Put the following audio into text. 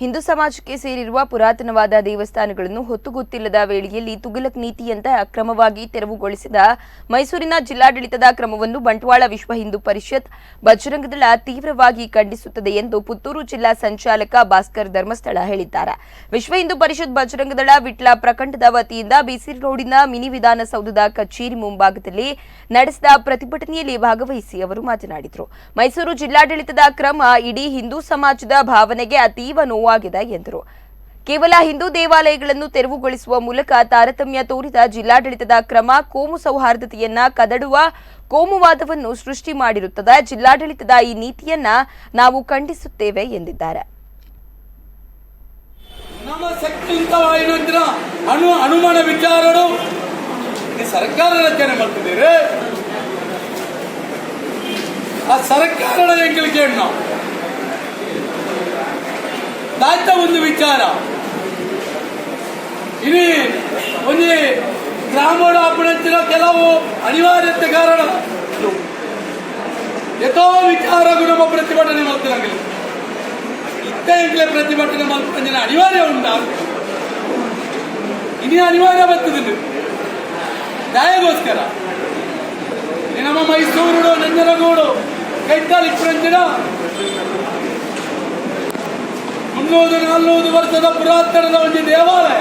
ಹಿಂದೂ ಸಮಾಜಕ್ಕೆ ಸೇರಿರುವ ಪುರಾತನವಾದ ದೇವಸ್ಥಾನಗಳನ್ನು ಹೊತ್ತುಗೊತ್ತಿಲ್ಲದ ವೇಳೆಯಲ್ಲಿ ತುಘಲಕ್ ನೀತಿಯಂತೆ ಅಕ್ರಮವಾಗಿ ತೆರವುಗೊಳಿಸಿದ ಮೈಸೂರಿನ ಜಿಲ್ಲಾಡಳಿತದ ಕ್ರಮವನ್ನು ಬಂಟ್ವಾಳ ವಿಶ್ವ ಹಿಂದೂ ಪರಿಷತ್ ಬಜರಂಗದಳ ತೀವ್ರವಾಗಿ ಖಂಡಿಸುತ್ತದೆ ಎಂದು ಪುತ್ತೂರು ಜಿಲ್ಲಾ ಸಂಚಾಲಕ ಭಾಸ್ಕರ್ ಧರ್ಮಸ್ಥಳ ಹೇಳಿದ್ದಾರೆ. ವಿಶ್ವ ಹಿಂದೂ ಪರಿಷತ್ ಬಜರಂಗದಳ ವಿಟ್ಲ ಪ್ರಖಂಡದ ವತಿಯಿಂದ ಬಿಸಿ ರೋಡಿನ ಮಿನಿ ವಿಧಾನಸೌಧದ ಕಚೇರಿ ಮುಂಭಾಗದಲ್ಲಿ ನಡೆಸಿದ ಪ್ರತಿಭಟನೆಯಲ್ಲಿ ಭಾಗವಹಿಸಿ ಅವರು ಮಾತನಾಡಿದರು. ಮೈಸೂರು ಜಿಲ್ಲಾಡಳಿತದ ಕ್ರಮ ಇಡೀ ಹಿಂದೂ ಸಮಾಜದ ಭಾವನೆಗೆ ಅತೀವ ನೋವಾಗಿದೆ ಎಂದರು. ಕೇವಲ ಹಿಂದೂ ದೇವಾಲಯಗಳನ್ನು ತೆರವುಗೊಳಿಸುವ ಮೂಲಕ ತಾರತಮ್ಯ ತೋರಿದ ಜಿಲ್ಲಾಡಳಿತದ ಕ್ರಮ ಕೋಮು ಸೌಹಾರ್ದತೆಯನ್ನ ಕದಡುವ ಕೋಮುವಾದವನ್ನು ಸೃಷ್ಟಿ ಮಾಡಿರುತ್ತದೆ. ಜಿಲ್ಲಾಡಳಿತದ ಈ ನೀತಿಯನ್ನ ನಾವು ಖಂಡಿಸುತ್ತೇವೆ ಎಂದಿದ್ದಾರೆ. ನಮ್ಮ ಶಕ್ತಿಯುತವಾದ ಅನುಮಾನ ವಿಚಾರಗಳು ಸರ್ಕಾರ ರಚನೆ ಮಾಡ್ತಿದ್ದೀರಿ. ಆ ಸರ್ಕಾರದ ಹೆಂಗಳಿಗೆ ನಾವು ದಾಟ ಒಂದು ವಿಚಾರ ಇಡೀ ಒಂದು ಗ್ರಾಮೀಣ ಅಭಿವೃದ್ಧಿಯ ಕೆಲವು ಅನಿವಾರ್ಯತೆ ಕಾರಣ ಯಥೋ ವಿಚಾರಗಳು ನಮ್ಮ ಪ್ರತಿಭಟನೆ ಮಾಡ್ತಿರಂಗಿಲ್ಲ. ಇತ್ತಂಗ್ಲೇ ಪ್ರತಿಭಟನೆ ಮಾಡ್ಕೊಂಡ ಅನಿವಾರ್ಯ ಉಂಟಾ? ಇನ್ನೇ ಅನಿವಾರ್ಯ ಬರ್ತದೆ ನ್ಯಾಯಗೋಸ್ಕರ. ನಮ್ಮ ಮೈಸೂರು ನಂಜನಗೂಡು ಕೈತಾಲ್ ಇಪ್ಪರಂಜಿನ 300-400 ವರ್ಷದ ಪುರಾತನದ ಒಂದು ದೇವಾಲಯ